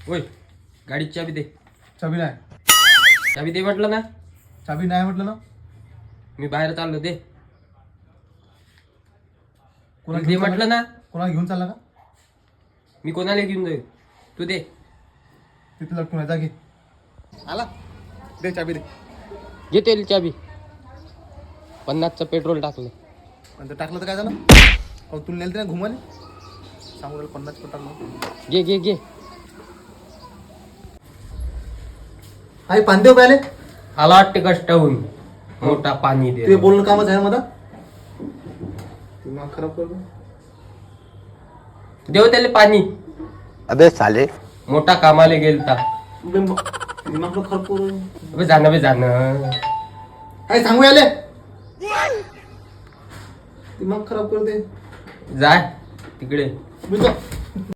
ओय गाडीची चाबी दे. चाबी नाही. चाबी दे म्हटलं ना. चाबी नाही म्हटलं ना. मी बाहेर चाललो दे. कोणाला दे घेऊन म्हटलं ना. कोणाला घेऊन चालला का? मी कोणाला घेऊन जाईल तू दे. तिथे लटकून आहे, जा घे. आला दे चाबी दे. घे तेल चाबी. 50चं पेट्रोल टाकलं. आणि ते टाकलं तर काय झालं? अहो तुला नेलं ते ना घुमाले. सांगू त्याला 50 पण टाकलं. घे घे घे. आई पाणी देऊ प्याले. आला वाटते कष्टाहून मोठा पाणी दे. ते बोलणं कामच आहे मला. दिमाग खराब करतो. देव त्याला पाणी. अबे साले मोठा कामाला गेलता. दिमाग खराब करू. अबे जाणं. काय सांगू याले? दिमाग खराब करते. जाय तिकडे. मी